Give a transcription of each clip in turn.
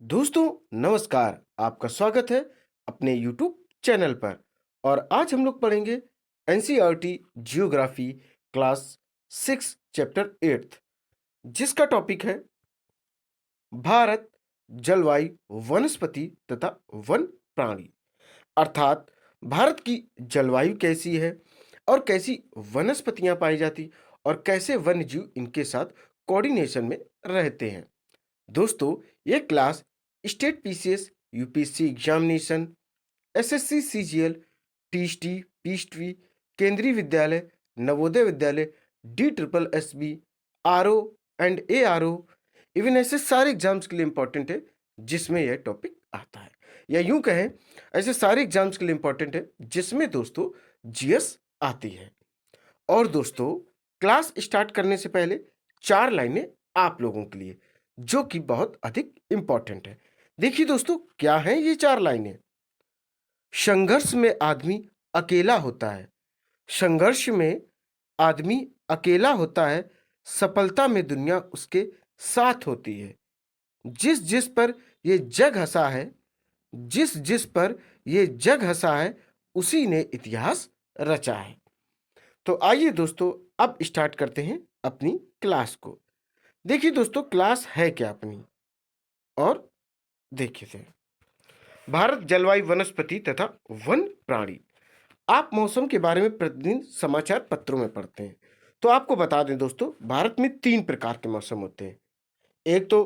दोस्तों नमस्कार। आपका स्वागत है अपने YouTube चैनल पर। और आज हम लोग पढ़ेंगे एनसीईआरटी जियोग्राफी क्लास 6 चैप्टर 8 जिसका टॉपिक है भारत जलवायु वनस्पति तथा वन प्राणी। अर्थात भारत की जलवायु कैसी है और कैसी वनस्पतियां पाई जाती और कैसे वन्य जीव इनके साथ कोऑर्डिनेशन में रहते हैं। दोस्तों ये class state PCS, UPSC examination, SSC CGL, TST, PST, केंद्रीय विद्यालय, Navodaya Vidyalaya, D triple SB, RO and ARO, even ऐसे सारे एग्जाम्स के लिए इंपॉर्टेंट है जिसमें यह टॉपिक आता है। या यूं कहें ऐसे सारे एग्जाम्स के लिए इंपॉर्टेंट है जिसमें दोस्तों जीएस आती है। और दोस्तों क्लास स्टार्ट करने से पहले 4 लाइनें आप लोगों के लिए जो कि बहुत अधिक इंपॉर्टेंट है। देखिए दोस्तों क्या हैं ये 4 लाइनें। संघर्ष में आदमी अकेला होता है, संघर्ष में आदमी अकेला होता है, सफलता में दुनिया उसके साथ होती है। जिस जिस पर ये जग हंसा है, जिस जिस पर ये जग हंसा है, उसी ने इतिहास रचा है। तो आइए दोस्तों अब स्टार्ट करते हैं अपनी क्लास को। देखिए दोस्तों क्लास है क्या अपनी, और देखिए थे भारत जलवायु वनस्पति तथा वन प्राणी। आप मौसम के बारे में प्रतिदिन समाचार पत्रों में पढ़ते हैं। तो आपको बता दें दोस्तों भारत में 3 प्रकार के मौसम होते हैं। एक तो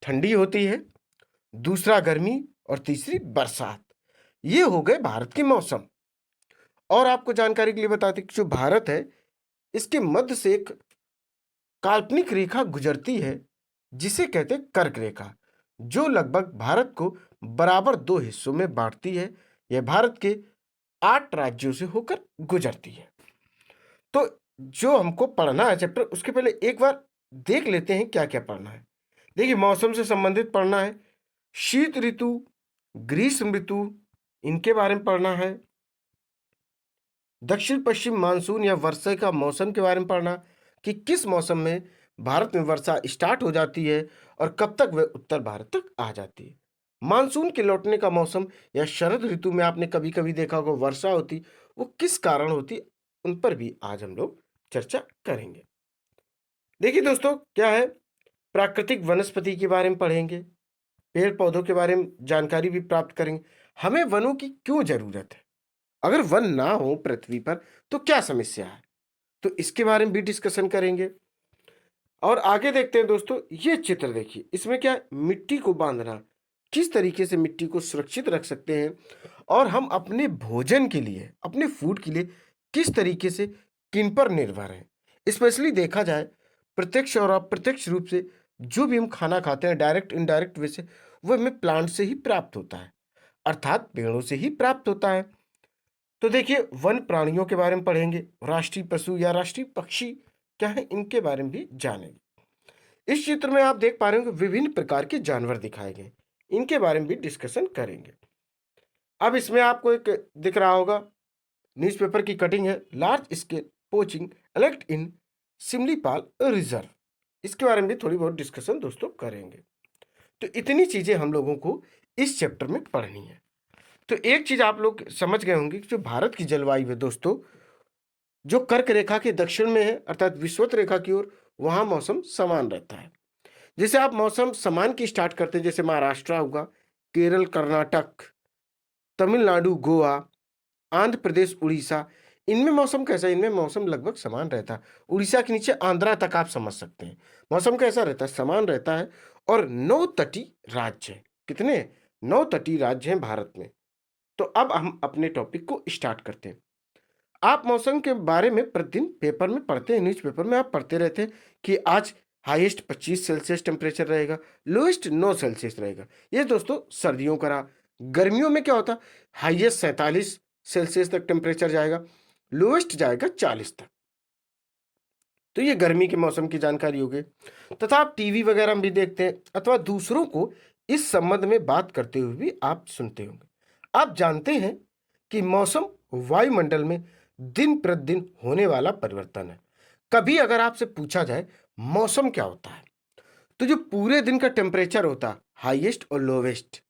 ठंडी होती है, दूसरा गर्मी और तीसरी बरसात। ये हो गए भारत के मौसम। और आपको जानकारी के लिए बता दें कि जो भारत है इसके मध्य से एक काल्पनिक रेखा गुजरती है जिसे कहते हैं कर्क रेखा, जो लगभग भारत को बराबर 2 हिस्सों में बांटती है। यह भारत के 8 राज्यों से होकर गुजरती है। तो जो हमको पढ़ना है चैप्टर, उसके पहले एक बार देख लेते हैं क्या क्या पढ़ना है। देखिए मौसम से संबंधित पढ़ना है, शीत ऋतु, ग्रीष्म ऋतु, इनके बारे में पढ़ना है। दक्षिण पश्चिम मानसून या वर्षा का मौसम के बारे में पढ़ना कि किस मौसम में भारत में वर्षा स्टार्ट हो जाती है और कब तक वह उत्तर भारत तक आ जाती है। मानसून के लौटने का मौसम या शरद ऋतु में आपने कभी कभी देखा होगा वर्षा होती, वो किस कारण होती, उन पर भी आज हम लोग चर्चा करेंगे। देखिए दोस्तों क्या है, प्राकृतिक वनस्पति के बारे में पढ़ेंगे, पेड़ पौधों के बारे में जानकारी भी प्राप्त करेंगे। हमें वनों की क्यों जरूरत है, अगर वन ना हो पृथ्वी पर तो क्या समस्या है, तो इसके बारे में भी डिस्कशन करेंगे। और आगे देखते हैं दोस्तों, ये चित्र देखिए, इसमें क्या है, मिट्टी को बांधना, किस तरीके से मिट्टी को सुरक्षित रख सकते हैं और हम अपने भोजन के लिए, अपने फूड के लिए किस तरीके से किन पर निर्भर हैं। स्पेशली देखा जाए प्रत्यक्ष और अप्रत्यक्ष रूप से जो भी हम खाना खाते हैं डायरेक्ट इनडायरेक्ट वे से, वो हमें प्लांट से ही प्राप्त होता है, अर्थात पेड़ों से ही प्राप्त होता है। तो देखिए वन प्राणियों के बारे में पढ़ेंगे, राष्ट्रीय पशु या राष्ट्रीय पक्षी क्या है इनके बारे में भी जानेंगे। इस चित्र में आप देख पा रहे हो कि विभिन्न प्रकार के जानवर दिखाए गए, इनके बारे में भी डिस्कशन करेंगे। अब इसमें आपको एक दिख रहा होगा न्यूज़पेपर की कटिंग है, लार्ज स्केल पोचिंग एलेक्ट इन सिमलीपाल रिजर्व, इसके बारे में भी थोड़ी बहुत डिस्कशन दोस्तों करेंगे। तो इतनी चीजें हम लोगों को इस चैप्टर में पढ़नी है। तो एक चीज आप लोग समझ गए होंगे कि जो भारत की जलवायु है दोस्तों, जो कर्क रेखा के दक्षिण में है अर्थात विषुवत रेखा की ओर, वहां मौसम समान रहता है। जैसे आप मौसम समान की स्टार्ट करते हैं, जैसे महाराष्ट्र हुआ, केरल, कर्नाटक, तमिलनाडु, गोवा, आंध्र प्रदेश, उड़ीसा, इनमें मौसम कैसा है, इनमें मौसम लगभग समान रहता है। उड़ीसा के नीचे आंध्रा तक आप समझ सकते हैं, मौसम कैसा रहता है, समान रहता है। और 9 तटीय राज्य हैं, कितने, 9 तटीय राज्य हैं भारत में। तो अब हम अपने टॉपिक को स्टार्ट करते हैं। आप मौसम के बारे में प्रतिदिन पेपर में पढ़ते हैं, न्यूज़पेपर में आप पढ़ते रहते हैं कि आज हाईएस्ट 25 सेल्सियस टेम्परेचर रहेगा, लोएस्ट 9 सेल्सियस रहेगा। ये दोस्तों सर्दियों का रहा। गर्मियों में क्या होता, हाईएस्ट 47 सेल्सियस तक टेम्परेचर जाएगा, लोएस्ट जाएगा 40 तक। तो ये गर्मी के मौसम की जानकारी हो गई। तथा आप टीवी वगैरह में भी देखते हैं अथवा दूसरों को इस संबंध में बात करते हुए भी आप सुनते होंगे। आप जानते हैं कि मौसम वायुमंडल में दिन प्रतिदिन होने वाला परिवर्तन है। कभी अगर आपसे पूछा जाए मौसम क्या होता है, तो जो पूरे दिन का टेम्परेचर होता है हाईएस्ट और लोवेस्ट,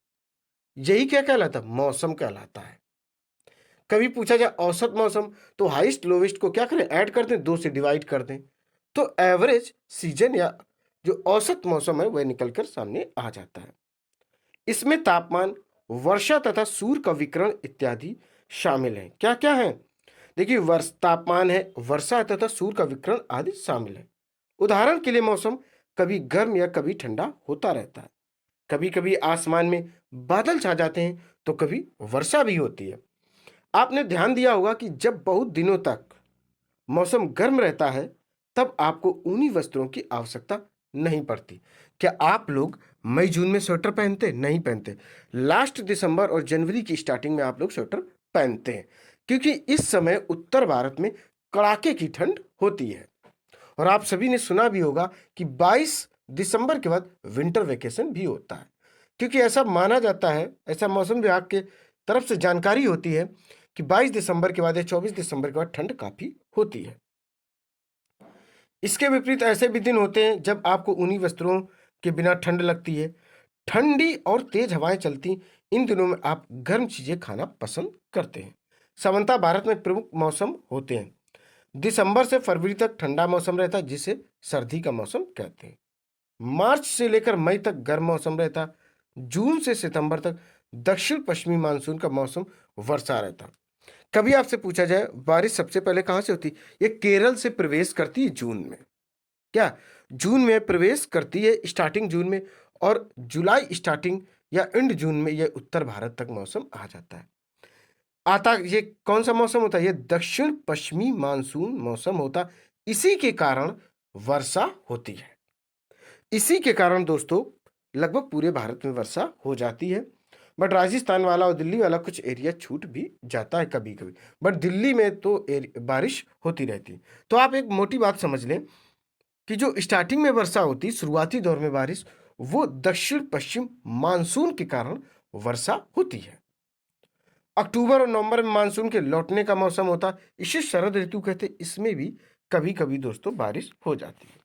यही क्या कहलाता है? मौसम कहलाता है। कभी पूछा जाए औसत मौसम, तो हाईएस्ट लोवेस्ट को क्या करें? ऐड कर दें, 2 से डिवाइड कर दें, तो एवरेज सीजन या जो औसत मौसम है वह निकल कर सामने आ जाता है। इसमें तापमान, वर्षा तथा सूर्य का विकिरण इत्यादि शामिल हैं। क्या क्या है? देखिए, वर्ष तापमान है, वर्षा तथा सूर्य का विकिरण आदि शामिल है। उदाहरण के लिए मौसम कभी गर्म या कभी ठंडा होता रहता है। कभी कभी आसमान में बादल छा जाते हैं, तो कभी वर्षा भी होती है। आपने ध्यान दिया होगा कि जब बहुत दिनों तक मौसम गर्म रहता है, तब आपको ऊनी वस्त्रों की आवश्यकता नहीं पड़ती। क्या आप लोग मई जून में स्वेटर पहनते? नहीं पहनते। लास्ट दिसंबर और जनवरी की स्टार्टिंग में आप लोग स्वेटर पहनते हैं, क्योंकि इस समय उत्तर भारत में कड़ाके की ठंड होती है। और आप सभी ने सुना भी होगा कि 22 दिसंबर के बाद विंटर वेकेशन भी होता है, क्योंकि ऐसा माना जाता है, ऐसा मौसम विभाग के तरफ से जानकारी होती है कि 22 दिसंबर के बाद या 24 दिसंबर के बाद ठंड काफी होती है। इसके विपरीत ऐसे भी दिन होते हैं जब आपको ऊनी वस्त्रों के बिना ठंड लगती है। ठंडी और तेज हवाएं चलती इन दिनों में आप गर्म चीजें खाना पसंद करते हैं। सामान्यतः भारत में प्रमुख मौसम होते हैं। दिसंबर से फरवरी तक ठंडा मौसम रहता है, जिसे सर्दी का मौसम कहते हैं। मार्च से लेकर मई तक गर्म मौसम रहता है। जून से सितंबर तक दक्षिण पश्चिमी मानसून का मौसम वर्षा रहता। कभी आपसे पूछा जाए बारिश सबसे पहले कहां से होती? ये केरल से प्रवेश करती है जून में। क्या? जून में प्रवेश करती है, स्टार्टिंग जून में, और जुलाई स्टार्टिंग या एंड जून में ये उत्तर भारत तक मौसम आ जाता है। आता ये कौन सा मौसम होता है? ये दक्षिण पश्चिमी मानसून मौसम होता। इसी के कारण वर्षा होती है। इसी के कारण दोस्तों लगभग पूरे भारत में वर्षा हो जाती है। बट राजस्थान वाला और दिल्ली वाला कुछ एरिया छूट भी जाता है कभी कभी, बट दिल्ली में तो बारिश होती रहती है। तो आप एक मोटी बात समझ लें कि जो स्टार्टिंग में वर्षा होती, शुरुआती दौर में बारिश, वो दक्षिण पश्चिम मानसून के कारण वर्षा होती है। अक्टूबर और नवंबर में मानसून के लौटने का मौसम होता, इसे शरद ऋतु कहते। इसमें भी कभी कभी दोस्तों बारिश हो जाती है।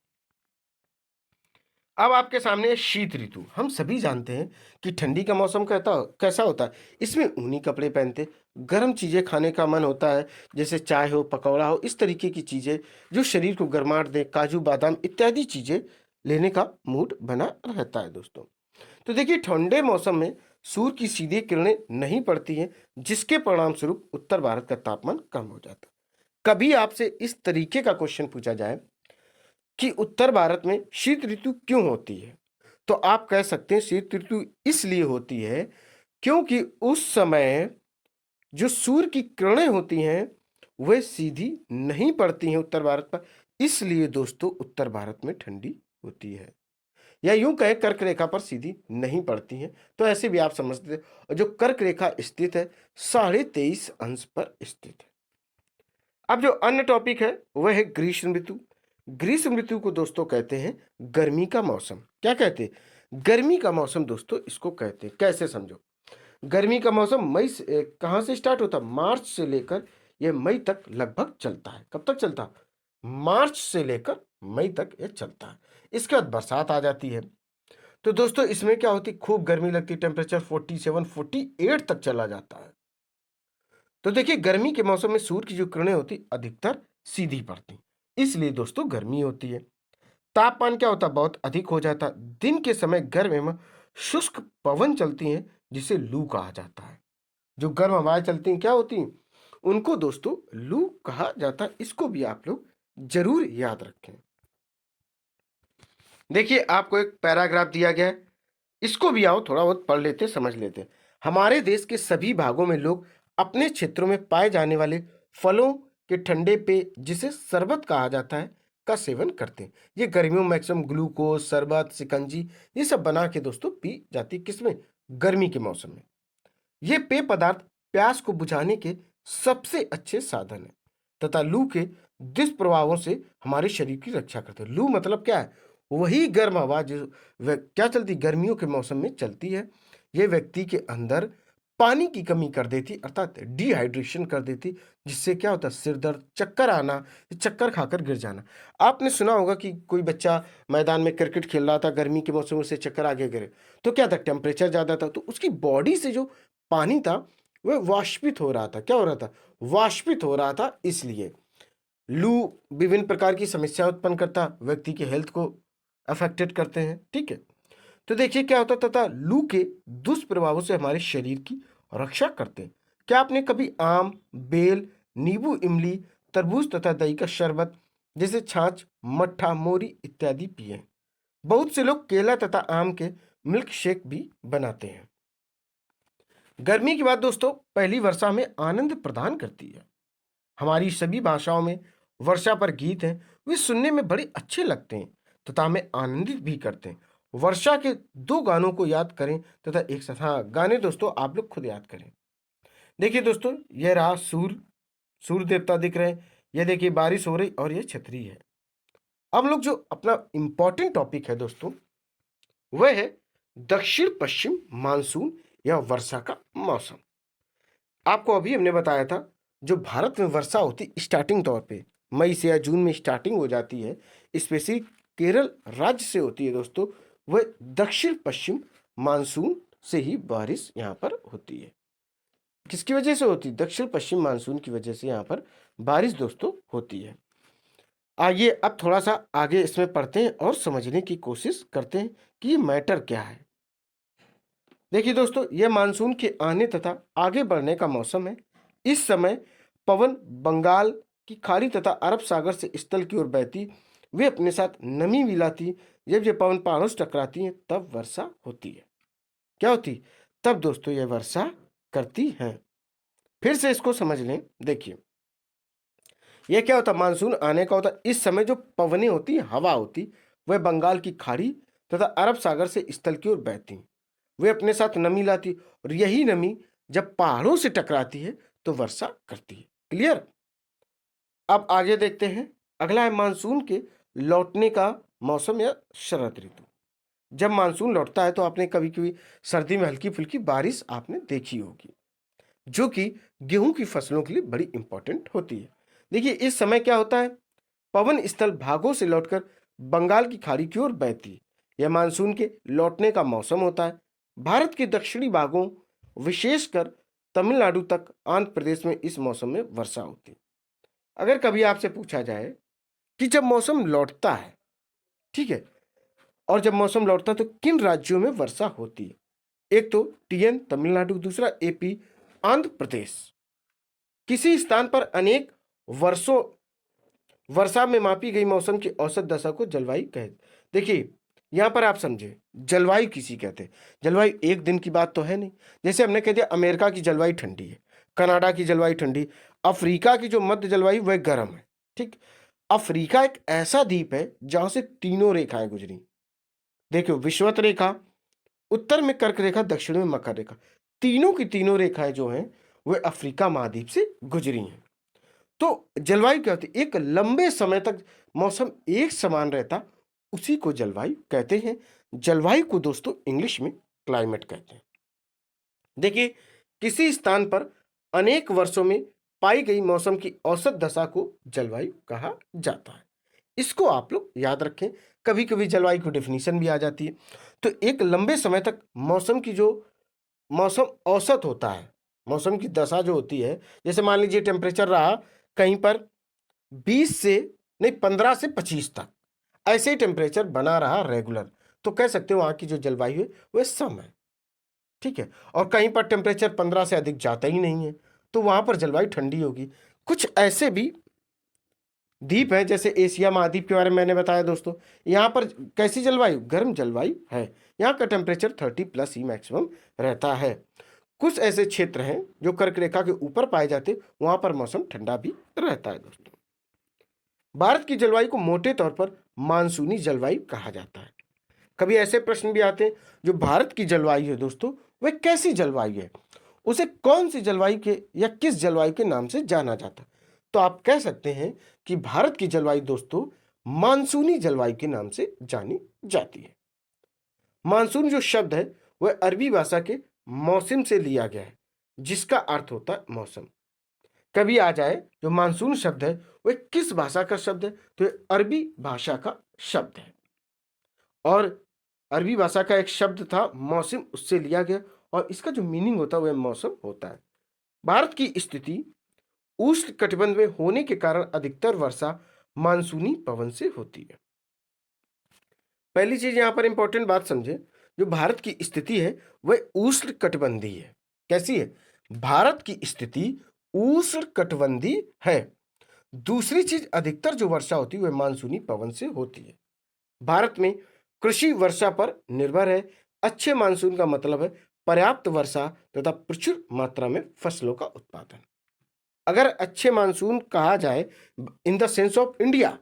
अब आपके सामने है शीत ऋतु। हम सभी जानते हैं कि ठंडी का मौसम कैसा होता है। इसमें ऊनी कपड़े पहनते, गर्म चीजें खाने का मन होता है, जैसे चाय हो, पकौड़ा हो, इस तरीके की चीजें जो शरीर को गर्माहट दे, काजू बादाम इत्यादि चीजें लेने का मूड बना रहता है दोस्तों। तो देखिए, ठंडे मौसम में सूर्य की सीधी किरणें नहीं पड़ती हैं, जिसके परिणाम स्वरूप उत्तर भारत का तापमान कम हो जाता है। कभी आपसे इस तरीके का क्वेश्चन पूछा जाए कि उत्तर भारत में शीत ऋतु क्यों होती है, तो आप कह सकते हैं शीत ऋतु इसलिए होती है क्योंकि उस समय जो सूर्य की किरणें होती हैं वह सीधी नहीं पड़ती हैं उत्तर भारत पर, इसलिए दोस्तों उत्तर भारत में ठंडी होती है। या यूं कहें कर्क रेखा पर सीधी नहीं पड़ती हैं, तो ऐसे भी आप समझते हैं। और जो कर्क रेखा स्थित है 23.5 अंश पर स्थित है। अब जो अन्य टॉपिक है वह है ग्रीष्म ऋतु। ग्रीष्म ऋतु को दोस्तों कहते हैं गर्मी का मौसम। क्या कहते हैं? गर्मी का मौसम दोस्तों इसको कहते हैं। कैसे समझो? गर्मी का मौसम मई से कहाँ से स्टार्ट होता? मार्च से लेकर यह मई तक लगभग चलता है। कब तक चलता? मार्च से लेकर मई तक यह चलता है। इसके बाद बरसात आ जाती है। तो दोस्तों इसमें क्या होती? खूब गर्मी लगती, टेम्परेचर 47 48 तक चला जाता है। तो देखिए, गर्मी के मौसम में सूर्य की जो किरणें होती अधिकतर सीधी पड़ती, इसलिए दोस्तों गर्मी होती है। तापमान क्या होता? बहुत अधिक हो जाता। दिन के समय गर्म एवं शुष्क पवन चलती हैं, जिसे लू कहा जाता है। जो गर्म हवाएं चलती हैं क्या होती हैं? उनको दोस्तों लू कहा जाता है। इसको भी आप लोग जरूर याद रखें। देखिए, आपको एक पैराग्राफ दिया गया है, इसको भी आओ थोड़ा बहुत पढ़ लेते, समझ लेते। हमारे देश के सभी भागों में लोग अपने क्षेत्रों में पाए जाने वाले फलों के ठंडे पेय, जिसे शरबत कहा जाता है, का सेवन करते हैं। ये गर्मियों में मैक्सिमम ग्लूकोज, शरबत, शिकंजी ये सब बना के दोस्तों पी जाती है। किसमें? गर्मी के मौसम में। ये पेय पदार्थ प्यास को बुझाने के सबसे अच्छे साधन है तथा लू के दुष्प्रभावों से हमारे शरीर की रक्षा करते हैं। लू मतलब क्या है? वही गर्म हवा जो क्या चलती गर्मियों के मौसम में चलती है। ये व्यक्ति के अंदर पानी की कमी कर देती, अर्थात डिहाइड्रेशन कर देती, जिससे क्या होता है, सिर दर्द, चक्कर आना, चक्कर खाकर गिर जाना। आपने सुना होगा कि कोई बच्चा मैदान में क्रिकेट खेल रहा था, गर्मी के मौसम में उसे चक्कर आ गए गिरे, तो क्या था, टेम्परेचर ज़्यादा था, तो उसकी बॉडी से जो पानी था वह वाष्पित हो रहा था। क्या हो रहा था, वाष्पित हो रहा था। इसलिए लू विभिन्न प्रकार की समस्या उत्पन्न करता, व्यक्ति के हेल्थ को अफेक्टेड करते हैं। ठीक है, तो देखिए क्या होता तथा लू के दुष्प्रभावों से हमारे शरीर की रक्षा करते हैं। क्या आपने कभी आम, बेल, नींबू, इमली, तरबूज तथा दही का शरबत जैसे छाछ, मट्ठा, मोरी इत्यादि पिए हैं? बहुत से लोग केला तथा आम के मिल्क शेक भी बनाते हैं। गर्मी की बात दोस्तों, पहली वर्षा में आनंद प्रदान करती है। हमारी सभी भाषाओं में वर्षा पर गीत हैं, वे सुनने में बड़े अच्छे लगते हैं तथा हमें आनंदित भी करते हैं। वर्षा के दो गानों को याद करें तथा एक साथ, हाँ गाने दोस्तों आप लोग खुद याद करें। देखिए दोस्तों, यह रहा सूर्य देवता दिख रहे हैं, यह देखिए बारिश हो रही और यह छतरी है। अब लोग जो अपना इंपॉर्टेंट टॉपिक है दोस्तों, वह है दक्षिण पश्चिम मानसून या वर्षा का मौसम। आपको अभी हमने बताया था, जो भारत में वर्षा होती स्टार्टिंग तौर पे मई से या जून में स्टार्टिंग हो जाती है, स्पेशली केरल राज्य से होती है दोस्तों, वह दक्षिण पश्चिम मानसून से ही बारिश यहाँ पर होती है। किसकी वजह से होती है, दक्षिण पश्चिम मानसून की वजह से यहाँ पर बारिश दोस्तों होती है। आइए अब थोड़ा सा आगे इसमें पढ़ते हैं और समझने की कोशिश करते हैं कि ये मैटर क्या है। देखिए दोस्तों, यह मानसून के आने तथा आगे बढ़ने का मौसम है। इस समय पवन बंगाल की खाड़ी तथा अरब सागर से स्थल की ओर बहती, वे अपने साथ नमी मिलाती। जब ये पवन पहाड़ों से टकराती हैं तब वर्षा होती है। क्या होती, तब दोस्तों यह वर्षा करती है। फिर से इसको समझ लें। देखिए यह क्या होता, मानसून आने का होता, इस समय जो पवनें होती, हवा होती, वह बंगाल की खाड़ी तथा अरब सागर से स्थल की ओर बहती, वे अपने साथ नमी लाती, और यही नमी जब पहाड़ों से टकराती है तो वर्षा करती है। क्लियर। अब आगे देखते हैं, अगला है मानसून के लौटने का मौसम या शरद ऋतु। जब मानसून लौटता है तो आपने कभी कभी सर्दी में हल्की फुल्की बारिश आपने देखी होगी, जो कि गेहूं की फसलों के लिए बड़ी इंपॉर्टेंट होती है। देखिए इस समय क्या होता है, पवन स्थल भागों से लौटकर बंगाल की खाड़ी की ओर बहती है। यह मानसून के लौटने का मौसम होता है। भारत के दक्षिणी भागों, विशेषकर तमिलनाडु तक आंध्र प्रदेश में इस मौसम में वर्षा होती है। अगर कभी आपसे पूछा जाए कि जब मौसम लौटता है, ठीक है, और जब मौसम लौटता है तो किन राज्यों में वर्षा होती है, एक तो टीएन तमिलनाडु, दूसरा एपी आंध्र प्रदेश। किसी स्थान पर अनेक वर्षों वर्षा में मापी गई मौसम की औसत दशा को जलवायु कहते। देखिए यहां पर आप समझे, जलवायु किसी कहते हैं, जलवायु एक दिन की बात तो है नहीं। जैसे हमने कह दिया अमेरिका की जलवायु ठंडी है, कनाडा की जलवायु ठंडी, अफ्रीका की जो मध्य जलवायु वह गर्म है। ठीक, अफ्रीका एक ऐसा द्वीप है जहां से तीनों रेखाएं गुजरी। देखियो विषुवत रेखा, उत्तर में कर्क रेखा, दक्षिण में मकर रेखा, तीनों की तीनों रेखाएं जो हैं वह अफ्रीका महाद्वीप से गुजरी हैं। तो जलवायु क्या होती है, एक लंबे समय तक मौसम एक समान रहता, उसी को जलवायु कहते हैं। जलवायु को दोस्तों इंग्लिश में क्लाइमेट कहते हैं। देखिए किसी स्थान पर अनेक वर्षों में पाई गई मौसम की औसत दशा को जलवायु कहा जाता है। इसको आप लोग याद रखें, कभी कभी जलवायु की डेफिनेशन भी आ जाती है। तो एक लंबे समय तक मौसम की जो मौसम औसत होता है, मौसम की दशा जो होती है, जैसे मान लीजिए टेम्परेचर रहा कहीं पर 20 से नहीं 15 से 25 तक, ऐसे ही टेम्परेचर बना रहा रेगुलर, तो कह सकते हो वहां की जो जलवायु है वह सम है। ठीक है, और कहीं पर टेम्परेचर 15 से अधिक जाता ही नहीं है तो वहां पर जलवायु ठंडी होगी। कुछ ऐसे भी द्वीप है, जैसे एशिया महाद्वीप के बारे में मैंने बताया दोस्तों, यहाँ पर कैसी जलवायु, गर्म जलवायु है। यहाँ का टेम्परेचर 30+ ही मैक्सिमम रहता है। कुछ ऐसे क्षेत्र हैं जो कर्क रेखा के ऊपर पाए जाते, वहां पर मौसम ठंडा भी रहता है दोस्तों। भारत की जलवायु को मोटे तौर पर मानसूनी जलवायु कहा जाता है। कभी ऐसे प्रश्न भी आते हैं, जो भारत की जलवायु है दोस्तों वह कैसी जलवायु है, उसे कौन सी जलवायु के या किस जलवायु के नाम से जाना जाता है। तो आप कह सकते हैं कि भारत की जलवायु दोस्तों मानसूनी जलवायु के नाम से जानी जाती है। मानसून जो शब्द है वह अरबी भाषा के मौसम से लिया गया है। जिसका अर्थ होता है मौसम। कभी आ जाए जो मानसून शब्द है वो किस भाषा का शब्द है, तो ये अरबी भाषा का शब्द है। और अरबी भाषा का एक शब्द था मौसम, उससे लिया गया, और इसका जो मीनिंग होता है वह मौसम होता है। भारत की स्थिति उष्ण कटिबंध में होने के कारण अधिकतर वर्षा मानसूनी पवन से होती है। पहली चीज यहां पर इंपॉर्टेंट बात समझे, जो भारत की स्थिति है वह उष्ण कटिबंधीय है। कैसी है? भारत की स्थिति उष्ण कटिबंधीय है। दूसरी चीज, अधिकतर जो वर्षा होती है वह मानसूनी पवन से होती है। भारत में कृषि वर्षा पर निर्भर है। अच्छे मानसून का मतलब है पर्याप्त वर्षा तथा प्रचुर मात्रा में फसलों का उत्पादन। अगर अच्छे मानसून कहा जाए in the sense of India,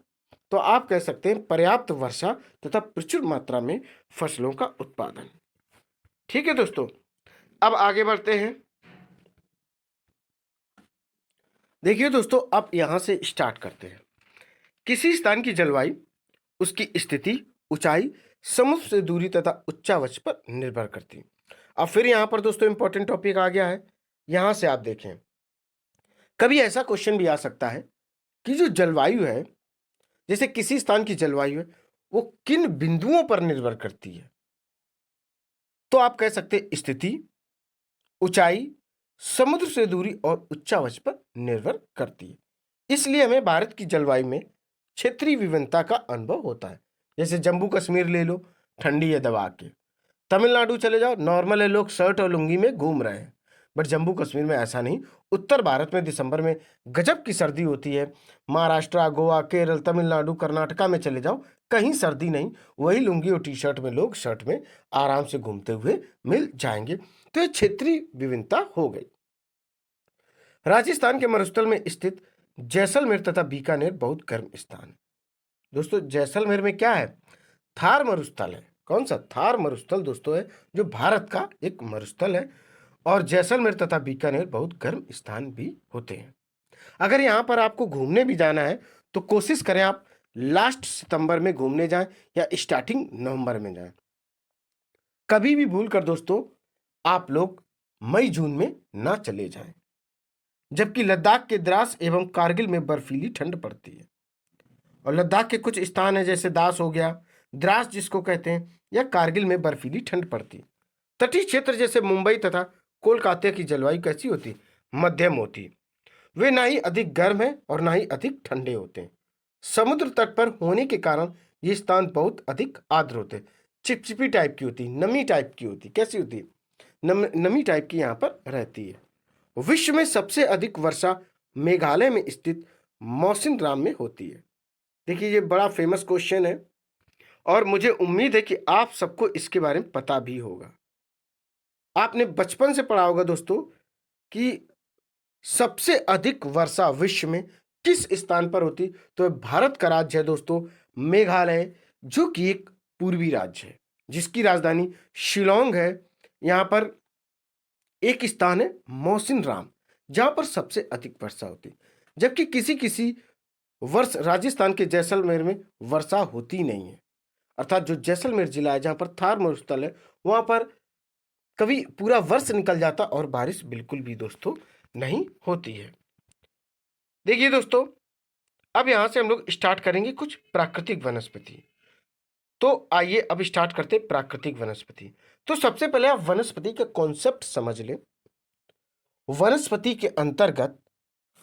तो आप कह सकते हैं पर्याप्त वर्षा तथा प्रचुर मात्रा में फसलों का उत्पादन। ठीक है दोस्तों, अब आगे बढ़ते हैं। देखिए दोस्तों, अब यहां से स्टार्ट करते हैं। किसी स्थान की जलवायु उसकी स्थिति, ऊंचाई, समुद्र से दूरी तथा उच्चावच पर निर्भर करती है। अब फिर यहां पर दोस्तों इंपॉर्टेंट टॉपिक आ गया है। यहां से आप देखें, कभी ऐसा क्वेश्चन भी आ सकता है कि जो जलवायु है, जैसे किसी स्थान की जलवायु है वो किन बिंदुओं पर निर्भर करती है, तो आप कह सकते हैं स्थिति, ऊंचाई, समुद्र से दूरी और उच्चावच पर निर्भर करती है। इसलिए हमें भारत की जलवायु में क्षेत्रीय विभिन्नता का अनुभव होता है। जैसे जम्मू कश्मीर ले लो, ठंडी है दबा के। तमिलनाडु चले जाओ, नॉर्मल है, लोग शर्ट और लुंगी में घूम रहे हैं। बट जम्मू कश्मीर में ऐसा नहीं। उत्तर भारत में दिसंबर में गजब की सर्दी होती है। महाराष्ट्र, गोवा, केरल, तमिलनाडु, कर्नाटका में चले जाओ, कहीं सर्दी नहीं। वही लुंगी और टी शर्ट में लोग शर्ट में आराम से घूमते हुए मिल जाएंगे। तो ये क्षेत्रीय विभिन्नता हो गई। राजस्थान के मरुस्थल में स्थित जैसलमेर तथा बीकानेर बहुत गर्म स्थान है। दोस्तों जैसलमेर में क्या है? थार मरुस्थल है। कौन सा? थार मरुस्थल दोस्तों है, जो भारत का एक मरुस्थल है। और जैसलमेर तथा बीकानेर बहुत गर्म स्थान भी होते हैं। अगर यहाँ पर आपको घूमने भी जाना है तो कोशिश करें आप लास्ट सितंबर में घूमने जाएं या स्टार्टिंग नवंबर में जाएं। कभी भी भूल कर दोस्तों आप लोग मई जून में ना चले जाएं। जबकि लद्दाख के द्रास एवं कारगिल में बर्फीली ठंड पड़ती है। और लद्दाख के कुछ स्थान है जैसे दास हो गया, द्रास जिसको कहते हैं, या कारगिल में बर्फीली ठंड पड़ती है। तटीय क्षेत्र जैसे मुंबई तथा कोलकाता की जलवायु कैसी होती? मध्यम होती। वे ना ही अधिक गर्म है और ना ही अधिक ठंडे होते हैं। समुद्र तट पर होने के कारण ये स्थान बहुत अधिक आर्द्र होते हैं। चिपचिपी टाइप की होती, नमी टाइप की होती। कैसी होती? नमी टाइप की यहाँ पर रहती है। विश्व में सबसे अधिक वर्षा मेघालय में स्थित मौसिनराम में होती है। देखिए ये बड़ा फेमस क्वेश्चन है और मुझे उम्मीद है कि आप सबको इसके बारे में पता भी होगा। आपने बचपन से पढ़ा होगा दोस्तों कि सबसे अधिक वर्षा विश्व में किस स्थान पर होती? तो भारत का राज्य है दोस्तों मेघालय, जो कि एक पूर्वी राज्य है जिसकी राजधानी शिलोंग है। यहाँ पर एक स्थान है मौसिनराम, जहां पर सबसे अधिक वर्षा होती है। जबकि किसी किसी वर्ष राजस्थान के जैसलमेर में वर्षा होती नहीं है। अर्थात जो जैसलमेर जिला है जहां पर थार मरुस्थल है, वहां पर कभी पूरा वर्ष निकल जाता और बारिश बिल्कुल भी दोस्तों नहीं होती है। देखिए दोस्तों, अब यहां से हम लोग स्टार्ट करेंगे कुछ प्राकृतिक वनस्पति। तो आइए अब स्टार्ट करते हैं प्राकृतिक वनस्पति। तो सबसे पहले आप वनस्पति का कॉन्सेप्ट समझ लें। वनस्पति के अंतर्गत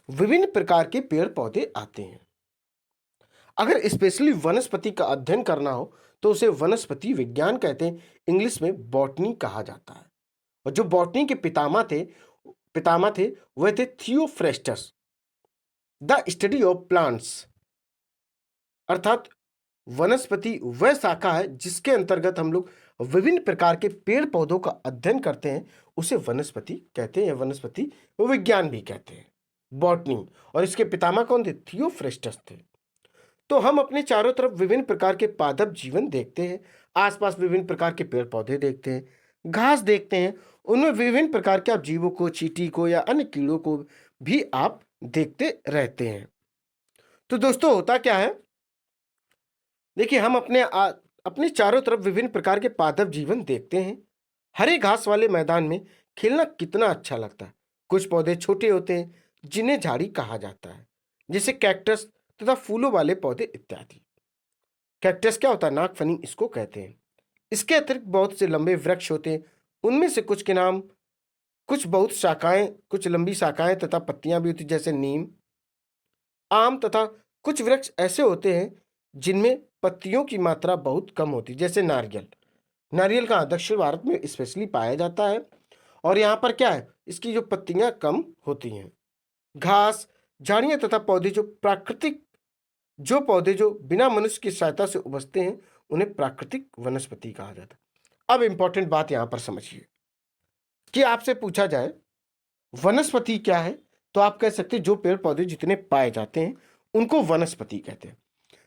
विभिन्न प्रकार के पेड़ पौधे आते हैं। अगर स्पेशली वनस्पति का अध्ययन करना हो तो उसे वनस्पति विज्ञान कहते हैं, इंग्लिश में बॉटनी कहा जाता है। और जो बॉटनी के पितामह थे वह थे Theophrastus. The study of plants, अर्थात वनस्पति वह शाखा है जिसके अंतर्गत हम लोग विभिन्न प्रकार के पेड़ पौधों का अध्ययन करते हैं, उसे वनस्पति कहते हैं या वनस्पति विज्ञान भी कहते हैं, बॉटनी। और इसके पितामह कौन थे? थियोफ्रेस्टस थे। तो हम अपने चारों तरफ विभिन्न प्रकार के पादप जीवन देखते हैं, आसपास विभिन्न प्रकार के पेड़ पौधे देखते हैं, घास देखते हैं, उनमें विभिन्न प्रकार के आप जीवों को, चींटी को या अन्य कीड़ों को भी आप देखते रहते हैं। तो दोस्तों होता क्या है, देखिए हम अपने चारों तरफ विभिन्न प्रकार के पादप जीवन देखते हैं। हरे घास वाले मैदान में खेलना कितना अच्छा लगता है। कुछ पौधे छोटे होते हैं जिन्हें झाड़ी कहा जाता है, जैसे कैक्टस तथा फूलों वाले पौधे इत्यादि। कैक्टस क्या होता है? नागफनी इसको कहते हैं। इसके अतिरिक्त बहुत से लंबे वृक्ष होते हैं। उनमें से कुछ के नाम, कुछ बहुत शाखाएं, कुछ लंबी शाखाएं तथा पत्तियां भी होती, जैसे नीम, आम, तथा कुछ वृक्ष ऐसे होते हैं जिनमें पत्तियों की मात्रा बहुत कम होती, जैसे नारियल। नारियल का दक्षिण भारत में स्पेशली पाया जाता है, और यहाँ पर क्या है, इसकी जो पत्तियां कम होती हैं। घास, झाड़ियां तथा पौधे जो पौधे जो बिना मनुष्य की सहायता से उपजते हैं, उन्हें प्राकृतिक वनस्पति कहा जाता है। अब इंपॉर्टेंट बात यहां पर समझिए कि आपसे पूछा जाए वनस्पति क्या है, तो आप कह सकते हैं जो पेड़ पौधे जितने पाए जाते हैं उनको वनस्पति कहते हैं।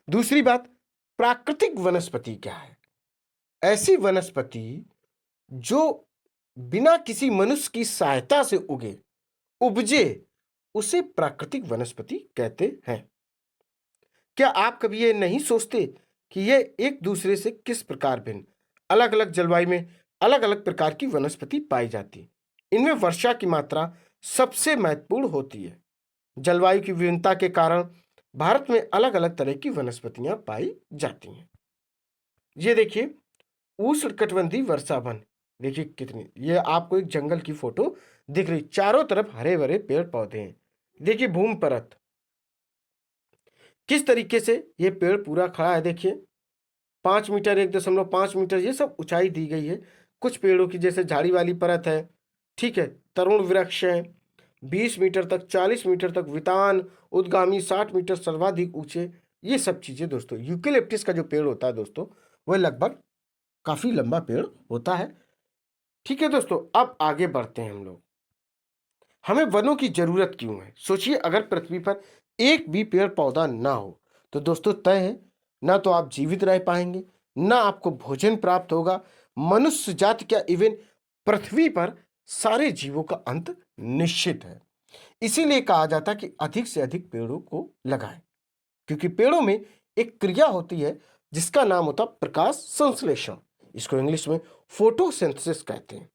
दूसरी बात, प्राकृतिक वनस्पति क्या है? ऐसी वनस्पति जो बिना किसी मनुष्य की सहायता से उपजे, उसे प्राकृतिक वनस्पति कहते हैं। क्या आप कभी ये नहीं सोचते कि ये एक दूसरे से किस प्रकार भिन्न, अलग अलग जलवायु में अलग अलग प्रकार की वनस्पति पाई जाती है? इनमें वर्षा की मात्रा सबसे महत्वपूर्ण होती है। जलवायु की विभिन्नता के कारण भारत में अलग अलग तरह की वनस्पतियां पाई जाती हैं। ये देखिए, उष्णकटिबंधीय वर्षा वन। देखिए कितनी, ये आपको एक जंगल की फोटो दिख रही, चारों तरफ हरे भरे पेड़ पौधे हैं। देखिए भूमि परत किस तरीके से ये पेड़ पूरा खड़ा है। देखिए 5 मीटर, 1.5 मीटर, ये सब ऊंचाई दी गई है। कुछ पेड़ों की जैसे झाड़ी वाली परत है, ठीक है, तरुण वृक्ष है 20 मीटर तक, 40 मीटर तक, वितान, उद्गामी 60 मीटर, सर्वाधिक ऊंचे। ये सब चीजें दोस्तों, यूकेलिप्टस का जो पेड़ होता है दोस्तों, वह लगभग काफी लंबा पेड़ होता है। ठीक है दोस्तों, अब आगे बढ़ते हैं हम लोग। हमें वनों की जरूरत क्यों है? सोचिए, अगर पृथ्वी पर एक भी पेड़ पौधा ना हो तो दोस्तों तय है, ना तो आप जीवित रह पाएंगे, ना आपको भोजन प्राप्त होगा। मनुष्य जाति क्या, इवन पृथ्वी पर सारे जीवों का अंत निश्चित है। इसीलिए कहा जाता है कि अधिक से अधिक पेड़ों को लगाएं, क्योंकि पेड़ों में एक क्रिया होती है जिसका नाम होता है प्रकाश संश्लेषण। इसको इंग्लिश में फोटोसिंथेसिस कहते हैं।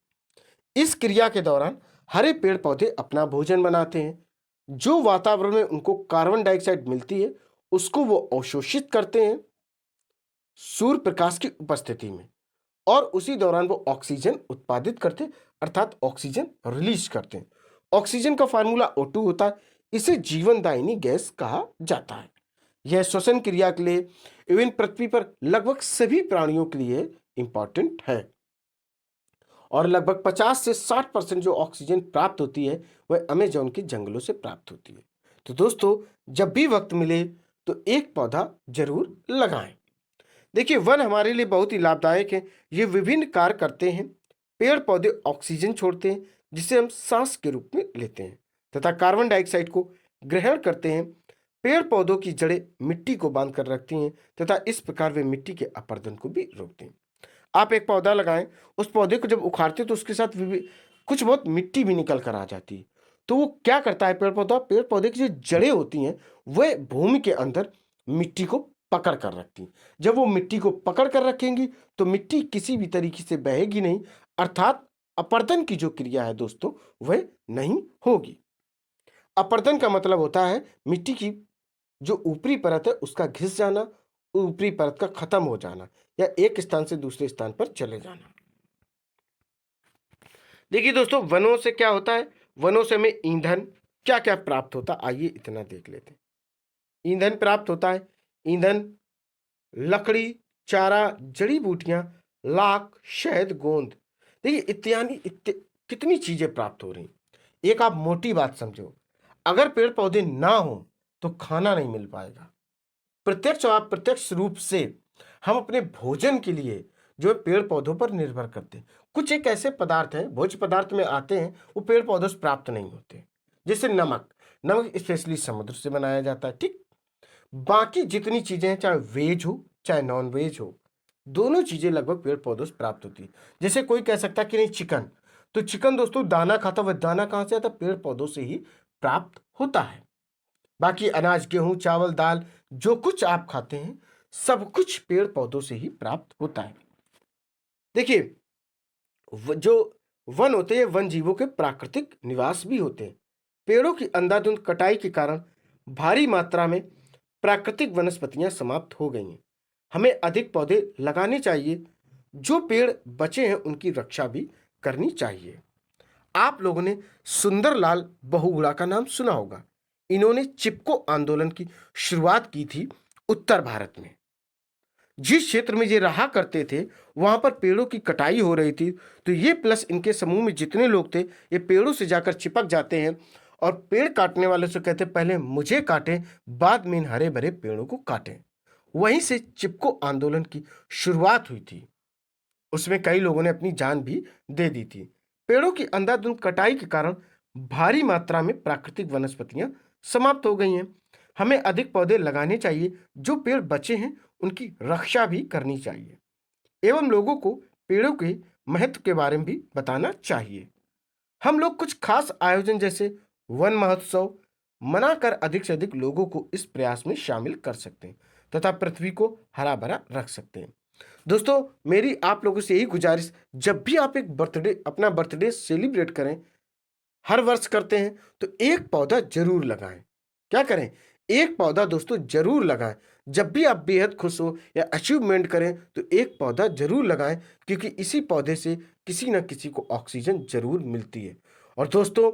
इस क्रिया के दौरान हरे पेड़ पौधे अपना भोजन बनाते हैं। जो वातावरण में उनको कार्बन डाइऑक्साइड मिलती है, उसको वो अवशोषित करते हैं सूर्य प्रकाश की उपस्थिति में, और उसी दौरान वो ऑक्सीजन उत्पादित करते, अर्थात ऑक्सीजन रिलीज करते हैं। ऑक्सीजन का फार्मूला O2 होता है। इसे जीवनदायिनी गैस कहा जाता है। यह श्वसन क्रिया के लिए इवन पृथ्वी पर लगभग सभी प्राणियों के लिए इंपॉर्टेंट है, और लगभग 50 से 60% जो ऑक्सीजन प्राप्त होती है वह अमेजोन के जंगलों से प्राप्त होती है। तो दोस्तों, जब भी वक्त मिले तो एक पौधा जरूर लगाएं। देखिए, वन हमारे लिए बहुत ही लाभदायक है। ये विभिन्न कार्य करते हैं। पेड़ पौधे ऑक्सीजन छोड़ते हैं जिसे हम सांस के रूप में लेते हैं, तथा कार्बन डाइऑक्साइड को ग्रहण करते हैं। पेड़ पौधों की जड़ें मिट्टी को बांध कर रखती हैं, तथा इस प्रकार वे मिट्टी के अपरदन को भी रोकते हैं। आप एक पौधा लगाएं, उस पौधे को जब उखाड़ते हैं तो उसके साथ कुछ बहुत मिट्टी भी निकल कर आ जाती है। तो वो क्या करता है, पेड़ पौधे की जो जड़ें होती हैं वह भूमि के अंदर मिट्टी को पकड़ कर रखती हैं। जब वो मिट्टी को पकड़ कर रखेंगी तो मिट्टी किसी भी तरीके से बहेगी नहीं, अर्थात अपरदन की जो क्रिया है दोस्तों वह नहीं होगी। अपरदन का मतलब होता है मिट्टी की जो ऊपरी परत है उसका घिस जाना, ऊपरी परत का खत्म हो जाना, या एक स्थान से दूसरे स्थान पर चले जाना। देखिए दोस्तों, वनों से क्या होता है, वनों से हमें ईंधन क्या क्या प्राप्त होता है, आइए इतना देख लेते हैं। ईंधन प्राप्त होता है, ईंधन लकड़ी, चारा, जड़ी बूटियां, लाख, शहद, गोंद, देखिए इत्यादि कितनी चीजें प्राप्त हो रही। एक आप मोटी बात समझो, अगर पेड़ पौधे ना हो तो खाना नहीं मिल पाएगा। प्रत्यक्ष और अप्रत्यक्ष रूप से हम अपने भोजन के लिए जो है पेड़ पौधों पर निर्भर करते हैं। कुछ एक ऐसे पदार्थ हैं, भोज्य पदार्थ में आते हैं, वो पेड़ पौधों से प्राप्त नहीं होते, जैसे नमक। नमक स्पेशली समुद्र से बनाया जाता है, ठीक। बाकी जितनी चीजें हैं, चाहे वेज हो चाहे नॉन वेज हो, दोनों चीजें लगभग पेड़ पौधों से प्राप्त होती है। जैसे कोई कह सकता है कि नहीं चिकन, तो चिकन दोस्तों दाना खाता, वह दाना कहां से आता? पेड़ पौधों से ही प्राप्त होता है। बाकी अनाज, गेहूं, चावल, दाल, जो कुछ आप खाते हैं सब कुछ पेड़ पौधों से ही प्राप्त होता है। देखिए, जो वन होते हैं वन जीवों के प्राकृतिक निवास भी होते हैं। पेड़ों की अंधाधुंध कटाई के कारण भारी मात्रा में प्राकृतिक वनस्पतियां समाप्त हो गई हैं। हमें अधिक पौधे लगाने चाहिए, जो पेड़ बचे हैं उनकी रक्षा भी करनी चाहिए। आप लोगों ने सुंदरलाल बहुगुणा का नाम सुना होगा। इन्होंने चिपको आंदोलन की शुरुआत की थी उत्तर भारत में। जिस क्षेत्र में ये रहा करते थे वहां पर पेड़ों की कटाई हो रही थी, तो ये प्लस इनके समूह में जितने लोग थे ये पेड़ों से जाकर चिपक जाते हैं और पेड़ काटने वाले से कहते पहले मुझे काटें, बाद में इन हरे भरे पेड़ों को काटें। वहीं से चिपको आंदोलन की शुरुआत हुई थी। उसमें कई लोगों ने अपनी जान भी दे दी थी। पेड़ों की अंधाधुंध कटाई के कारण भारी मात्रा में प्राकृतिक वनस्पतियां समाप्त हो गई हैं। हमें अधिक पौधे लगाने चाहिए, जो पेड़ बचे हैं उनकी रक्षा भी करनी चाहिए एवं लोगों को पेड़ों के महत्व के बारे में भी बताना चाहिए। हम लोग कुछ खास आयोजन जैसे वन महोत्सव मनाकर अधिक से अधिक लोगों को इस प्रयास में शामिल कर सकते हैं तथा पृथ्वी को हरा भरा रख सकते हैं। दोस्तों, मेरी आप लोगों से यही गुजारिश, जब भी आप एक अपना बर्थडे सेलिब्रेट करें, हर वर्ष करते हैं, तो एक पौधा जरूर लगाएं। क्या करें? एक पौधा दोस्तों जरूर लगाएं। जब भी आप बेहद खुश हो या अचीवमेंट करें तो एक पौधा जरूर लगाएं, क्योंकि इसी पौधे से किसी न किसी को ऑक्सीजन जरूर मिलती है। और दोस्तों,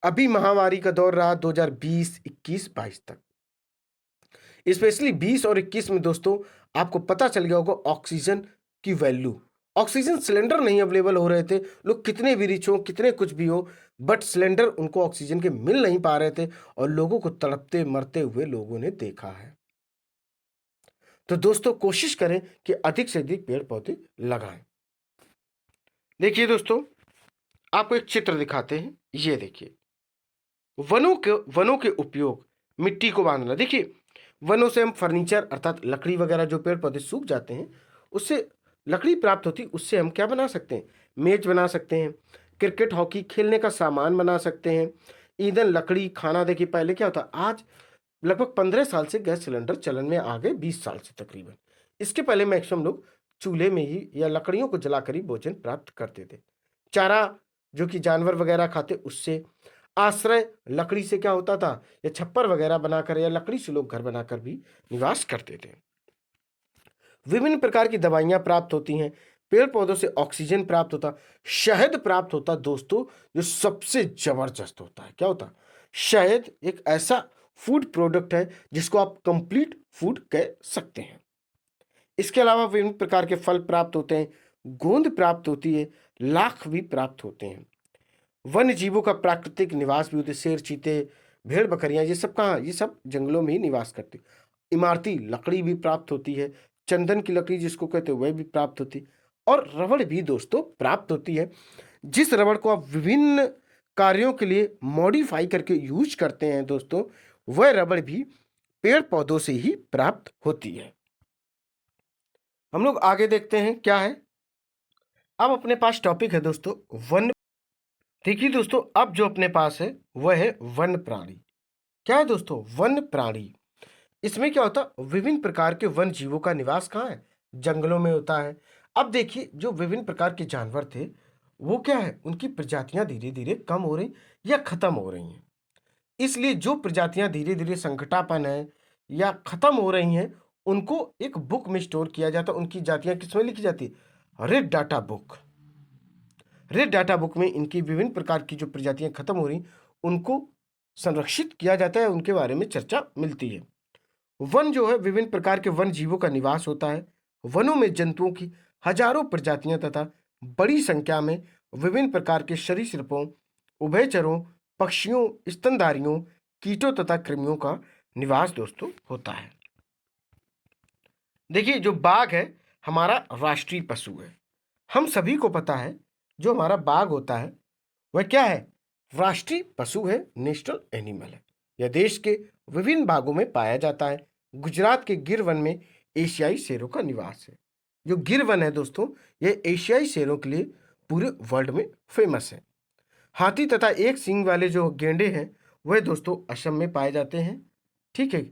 अभी महामारी का दौर रहा 2020, 21, 22 तक। स्पेशली 20 और 21 में दोस्तों आपको पता चल गया होगा ऑक्सीजन की वैल्यू। ऑक्सीजन सिलेंडर नहीं अवेलेबल हो रहे थे, लोग कितने भी रिच हो, कितने कुछ भी हो, बट सिलेंडर उनको ऑक्सीजन के मिल नहीं पा रहे थे और लोगों को तड़पते मरते हुए लोगों ने देखा है। तो दोस्तों, कोशिश करें कि अधिक से अधिक पेड़ पौधे लगाएं। देखिए दोस्तों, आपको एक चित्र दिखाते हैं। ये देखिए, वनों के उपयोग, मिट्टी को बांधना। देखिए, वनों से हम फर्नीचर अर्थात लकड़ी वगैरह, जो पेड़ पौधे सूख जाते हैं उससे लकड़ी प्राप्त होती, उससे हम क्या बना सकते हैं? मेज बना सकते हैं, क्रिकेट हॉकी खेलने का सामान बना सकते हैं, ईंधन लकड़ी खाना। देखिए पहले क्या होता, आज लगभग 15 साल से गैस सिलेंडर चलन में आ गए, 20 साल से तकरीबन। इसके पहले मैक्सिमम लोग चूल्हे में ही या लकड़ियों को जलाकर ही भोजन प्राप्त करते थे। चारा जो कि जानवर वगैरह खाते, उससे आश्रय लकड़ी से क्या होता था, या छप्पर वगैरह बनाकर या लकड़ी से लोग घर बनाकर भी निवास करते थे। विभिन्न प्रकार की दवाइयां प्राप्त होती हैं, पेड़ पौधों से ऑक्सीजन प्राप्त होता, शहद प्राप्त होता दोस्तों, जो सबसे जबरदस्त होता है। क्या होता? शहद एक ऐसा फूड प्रोडक्ट है जिसको आप कंप्लीट फूड कह सकते हैं। इसके अलावा विभिन्न प्रकार के फल प्राप्त होते हैं, गोंद प्राप्त होती है, लाख भी प्राप्त होते हैं। वन्य जीवों का प्राकृतिक निवास भी होते, शेर, चीते, भेड़ बकरियां, ये सब कहाँ? ये सब जंगलों में ही निवास करते। इमारती लकड़ी भी प्राप्त होती है, चंदन की लकड़ी जिसको कहते हैं वह भी प्राप्त होती, और रबड़ भी दोस्तों प्राप्त होती है। जिस रबड़ को आप विभिन्न कार्यों के लिए मॉडिफाई करके यूज करते हैं दोस्तों, वह रबड़ भी पेड़ पौधों से ही प्राप्त होती है। हम लोग आगे देखते हैं क्या है। अब अपने पास टॉपिक है दोस्तों वन। देखिए दोस्तों, अब जो अपने पास है वह है वन प्राणी। क्या है दोस्तों? वन प्राणी। इसमें क्या होता, विभिन्न प्रकार के वन जीवों का निवास कहाँ है? जंगलों में होता है। अब देखिए, जो विभिन्न प्रकार के जानवर थे वो क्या है, उनकी प्रजातियां धीरे धीरे कम हो रही या खत्म हो रही हैं। इसलिए जो प्रजातियां धीरे धीरे संकटापन है या खत्म हो रही हैं, उनको एक बुक में स्टोर किया जाता है। उनकी जातियां किसमें लिखी जाती? Red data book. Red data book में इनकी विभिन्न प्रकार की जो प्रजातियां खत्म हो रही उनको संरक्षित किया जाता है, उनके बारे में चर्चा मिलती है। वन जो है, विभिन्न प्रकार के वन जीवों का निवास होता है। वनों में जंतुओं की हजारों प्रजातियां तथा बड़ी संख्या में विभिन्न प्रकार के सरीसृपों, उभयचरों, पक्षियों, स्तनधारियों, कीटों तथा कृमियों का निवास दोस्तों होता है। देखिए, जो बाघ है हमारा राष्ट्रीय पशु है। हम सभी को पता है जो हमारा बाघ होता है वह क्या है? राष्ट्रीय पशु है, नेशनल एनिमल है। यह देश के विभिन्न भागों में पाया जाता है। गुजरात के गिर वन में एशियाई शेरों का निवास है। जो गिर वन है दोस्तों, यह एशियाई शेरों के लिए पूरे वर्ल्ड में फेमस है। हाथी तथा एक सींग वाले जो गेंडे हैं वह दोस्तों असम में पाए जाते हैं। ठीक है,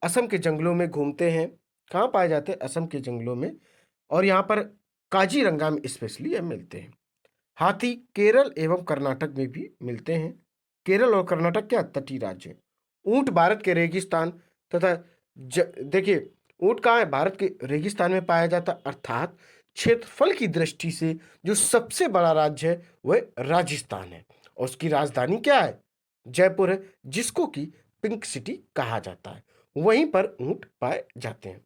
असम के जंगलों में घूमते हैं। कहाँ पाए जाते हैं? असम के जंगलों में। और यहाँ पर काजीरंगा में स्पेशली यह मिलते हैं। हाथी केरल एवं कर्नाटक में भी मिलते हैं। केरल और कर्नाटक क्या तटीय राज्य हैं। ऊंट भारत के रेगिस्तान तथा देखिए, ऊंट कहाँ है? भारत के रेगिस्तान में पाया जाता, अर्थात क्षेत्रफल की दृष्टि से जो सबसे बड़ा राज्य है वह राजस्थान है, और उसकी राजधानी क्या है? जयपुर है, जिसको कि पिंक सिटी कहा जाता है। वहीं पर ऊंट पाए जाते हैं।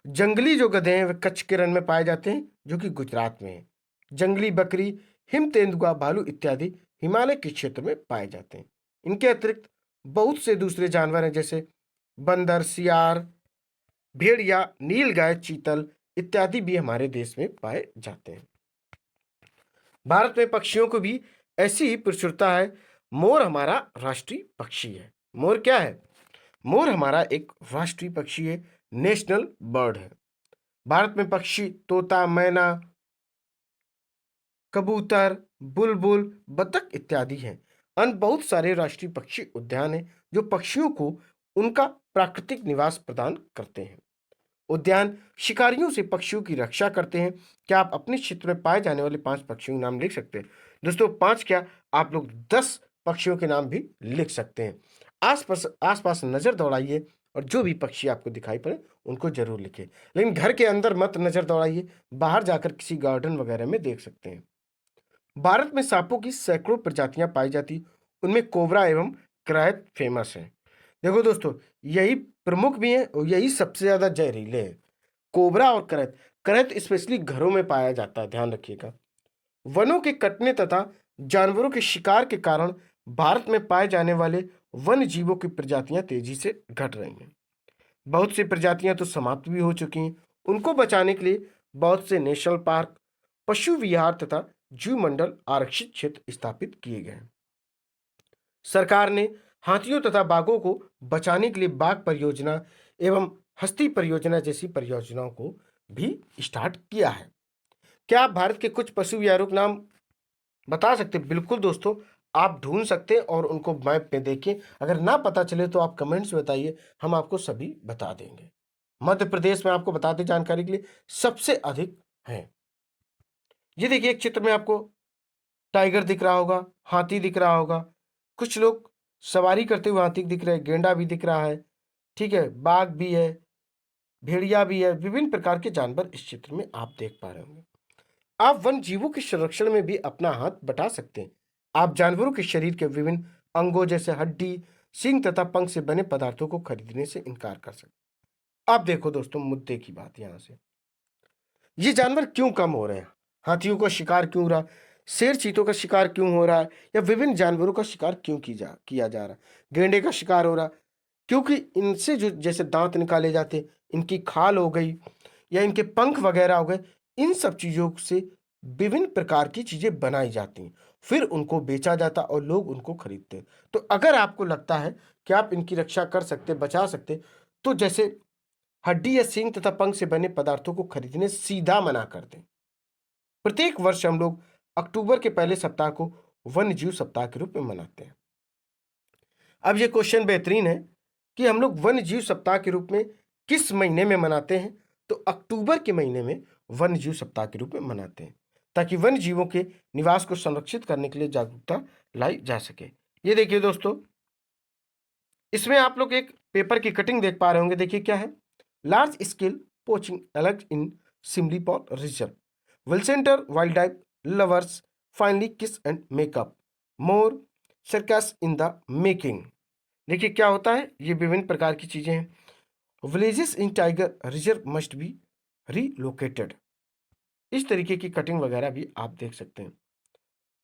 जंगली जो गधे हैं वे कच्छ के रण में पाए जाते हैं, जो कि गुजरात में है। जंगली बकरी, हिम तेंदुआ, भालू इत्यादि हिमालय के क्षेत्र में पाए जाते हैं। इनके अतिरिक्त बहुत से दूसरे जानवर हैं, जैसे बंदर, सियार, भेड़िया, नीलगाय, चीतल इत्यादि भी हमारे देश में पाए जाते हैं। भारत में पक्षियों को भी ऐसी ही प्रचुरता है। मोर हमारा राष्ट्रीय पक्षी है। मोर क्या है? मोर हमारा एक राष्ट्रीय पक्षी है, नेशनल बर्ड है। भारत में पक्षी तोता, मैना, कबूतर, बुलबुल, बतख इत्यादि हैं। अन्य बहुत सारे राष्ट्रीय पक्षी उद्यान हैं जो पक्षियों को उनका प्राकृतिक निवास प्रदान करते हैं। उद्यान शिकारियों से पक्षियों की रक्षा करते हैं। क्या आप अपने क्षेत्र में पाए जाने वाले 5 पक्षियों के नाम लिख सकते हैं? दोस्तों 5 क्या, आप लोग 10 पक्षियों के नाम भी लिख सकते हैं। आसपास आसपास नजर दौड़ाइए और जो भी पक्षी आपको दिखाई पड़े उनको जरूर लिखें। लेकिन घर के अंदर मत नजर दौड़ाइए, बाहर जाकर किसी गार्डन वगैरह में देख सकते हैं। भारत में सांपों की सैकड़ों प्रजातियां पाई जाती, उनमें कोबरा एवं करायत फेमस है। देखो दोस्तों, यही प्रमुख भी है और यही सबसे ज्यादा जहरीले हैं, कोबरा और करैत। करैत स्पेशली घरों में पाया जाता है, ध्यान रखिएगा। वनों के कटने तथा जानवरों के शिकार के कारण भारत में पाए जाने वाले वन्य जीवों की प्रजातियां तेजी से घट रही हैं। बहुत सी प्रजातियां तो समाप्त भी हो चुकी हैं। उनको बचाने के लिए बहुत से नेशनल पार्क, पशु विहार तथा जीव मंडल आरक्षित क्षेत्र स्थापित किए गए हैं। सरकार ने हाथियों तथा बाघों को बचाने के लिए बाघ परियोजना एवं हस्ती परियोजना जैसी परियोजनाओं को भी स्टार्ट किया है। क्या आप भारत के कुछ पशु विहारों के नाम बता सकते हैं? बिल्कुल दोस्तों, आप ढूंढ सकते हैं और उनको मैप में देखें। अगर ना पता चले तो आप कमेंट्स में बताइए, हम आपको सभी बता देंगे। मध्य प्रदेश में आपको बता दें जानकारी के लिए सबसे अधिक है। ये देखिए, एक चित्र में आपको टाइगर दिख रहा होगा, हाथी दिख रहा होगा, कुछ लोग सवारी करते हुए हाथी दिख रहे हैं, गेंडा भी दिख रहा है, ठीक है, बाघ भी है, भेड़िया भी है, विभिन्न प्रकार के जानवर इस चित्र में आप देख पा रहे होंगे। आप वन जीवों के संरक्षण में भी अपना हाथ बटा सकते हैं। आप जानवरों के शरीर के विभिन्न अंगों जैसे हड्डी, सींग तथा पंख से बने पदार्थों को खरीदने से इनकार कर सकते हैं। आप देखो दोस्तों, मुद्दे की बात यहां से, ये जानवर क्यों कम हो रहे हैं? हाथियों का शिकार क्यों हो रहा है? शेर चीतों का शिकार क्यों हो रहा है? या विभिन्न जानवरों का शिकार क्यों किया जा रहा है? गेंडे का शिकार हो रहा है क्योंकि इनसे जो जैसे दांत निकाले जाते, इनकी खाल हो गई या इनके पंख वगैरह हो गए, इन सब चीजों से विभिन्न प्रकार की चीजें बनाई जाती हैं, फिर उनको बेचा जाता और लोग उनको खरीदते हैं। तो अगर आपको लगता है कि आप इनकी रक्षा कर सकते, बचा सकते, तो जैसे हड्डी या सींग तथा पंख से बने पदार्थों को खरीदने सीधा मना कर दें। प्रत्येक वर्ष हम लोग अक्टूबर के पहले सप्ताह को वन्य जीव सप्ताह के रूप में मनाते हैं। अब ये क्वेश्चन बेहतरीन है कि हम लोग वन्य जीव सप्ताह के रूप में किस महीने में मनाते हैं? तो अक्टूबर के महीने में वन्य जीव सप्ताह के रूप में मनाते हैं, ताकि वन्य जीवों के निवास को संरक्षित करने के लिए जागरूकता लाई जा सके। ये देखिए दोस्तों, इसमें आप लोग एक पेपर की कटिंग देख पा रहे होंगे। देखिए क्या है, लार्ज स्केल पोचिंग अलग in Similipal reserve will centre wildlife lovers finally kiss and makeup more circus in the making. देखिए क्या होता है, ये विभिन्न प्रकार की चीजें हैं। Villages in tiger reserve must be relocated, इस तरीके की कटिंग वगैरह भी आप देख सकते हैं।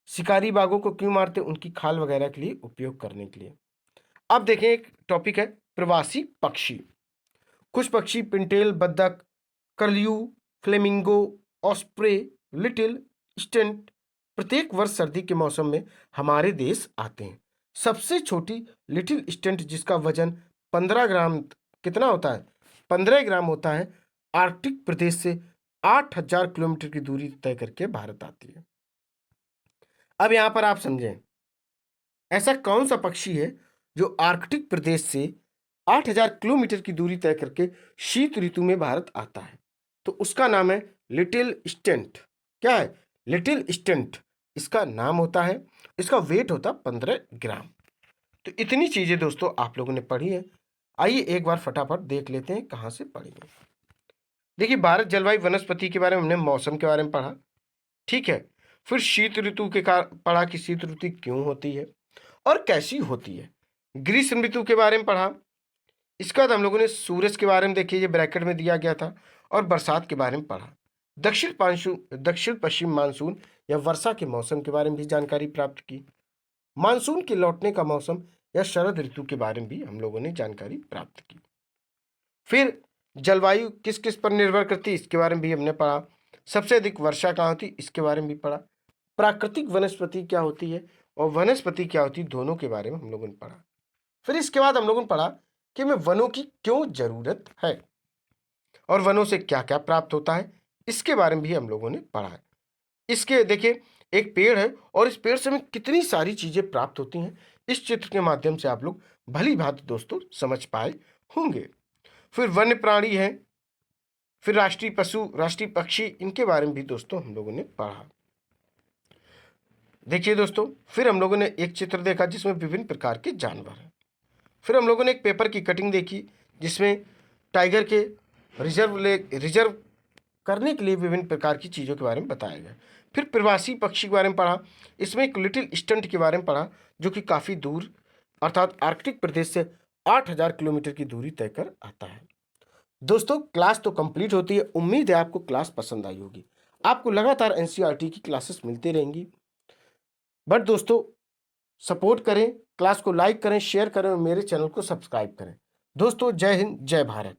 शिकारी बाघों को क्यों मारते? उनकी खाल वगैरह के लिए उपयोग करने के लिए। अब देखें, एक टॉपिक है प्रवासी पक्षी। कुछ पक्षी पिंटेल, बत्तख, करलियू, फ्लेमिंगो, ऑस्प्रे, लिटिल स्टेंट प्रत्येक वर्ष सर्दी के मौसम में हमारे देश आते हैं। सबसे छोटी लिटिल स्टेंट, जिसका वजन 15 ग्राम कितना होता है? 15 ग्राम होता है, आर्कटिक प्रदेश से 8000 किलोमीटर की दूरी तय करके भारत आती है। अब यहां पर आप समझें, ऐसा कौन सा पक्षी है जो आर्कटिक प्रदेश से 8000 किलोमीटर की दूरी तय करके शीत ऋतु में भारत आता है? तो उसका नाम है लिटिल स्टेंट। क्या है? Little stent. इसका नाम होता है, इसका वेट होता है 15 ग्राम। तो इतनी चीज़ें दोस्तों आप लोगों ने पढ़ी है। आइए एक बार फटाफट देख लेते हैं कहाँ से पढ़ी है। देखिए, भारत जलवायु वनस्पति के बारे में हमने मौसम के बारे में पढ़ा, ठीक है। फिर शीत ऋतु के पढ़ा कि शीत ऋतु क्यों होती है और कैसी होती है। ग्रीष्म ऋतु के बारे में पढ़ा। इसके बाद हम लोगों ने सूरज के बारे में, देखिए ये ब्रैकेट में दिया गया था, और बरसात के बारे में पढ़ा। दक्षिण पश्चिम मानसून या वर्षा के मौसम के बारे में भी जानकारी प्राप्त की। मानसून के लौटने का मौसम या शरद ऋतु के बारे में भी हम लोगों ने जानकारी प्राप्त की। फिर जलवायु किस किस पर निर्भर करती है इसके बारे में भी हमने पढ़ा। सबसे अधिक वर्षा कहाँ होती है इसके बारे में भी पढ़ा। प्राकृतिक वनस्पति क्या होती है और वनस्पति क्या होती है, दोनों के बारे में हम लोगों ने पढ़ा। फिर इसके बाद हम लोगों ने पढ़ा कि हमें वनों की क्यों जरूरत है और वनों से क्या क्या प्राप्त होता है, इसके बारे में भी हम लोगों ने पढ़ा है। इसके देखिए, एक पेड़ है और इस पेड़ से हमें कितनी सारी चीजें प्राप्त होती हैं, इस चित्र के माध्यम से आप लोग भली भांति दोस्तों समझ पाए होंगे। फिर वन्य प्राणी है, फिर राष्ट्रीय पशु, राष्ट्रीय पक्षी, इनके बारे में भी दोस्तों हम लोगों ने पढ़ा। देखिए दोस्तों, फिर हम लोगों ने एक चित्र देखा जिसमें विभिन्न प्रकार के जानवर हैं। फिर हम लोगों ने एक पेपर की कटिंग देखी जिसमें टाइगर के रिजर्व करने के लिए विभिन्न प्रकार की चीज़ों के बारे में बताया गया। फिर प्रवासी पक्षी के बारे में पढ़ा। इसमें एक लिटिल स्टंट के बारे में पढ़ा जो कि काफ़ी दूर अर्थात आर्कटिक प्रदेश से 8000 किलोमीटर की दूरी तय कर आता है। दोस्तों, क्लास तो कंप्लीट होती है। उम्मीद है आपको क्लास पसंद आई होगी। आपको लगातार एनसीईआरटी की क्लासेस मिलती रहेंगी। बट दोस्तों, सपोर्ट करें, क्लास को लाइक करें, शेयर करें और मेरे चैनल को सब्सक्राइब करें। दोस्तों, जय हिंद, जय भारत।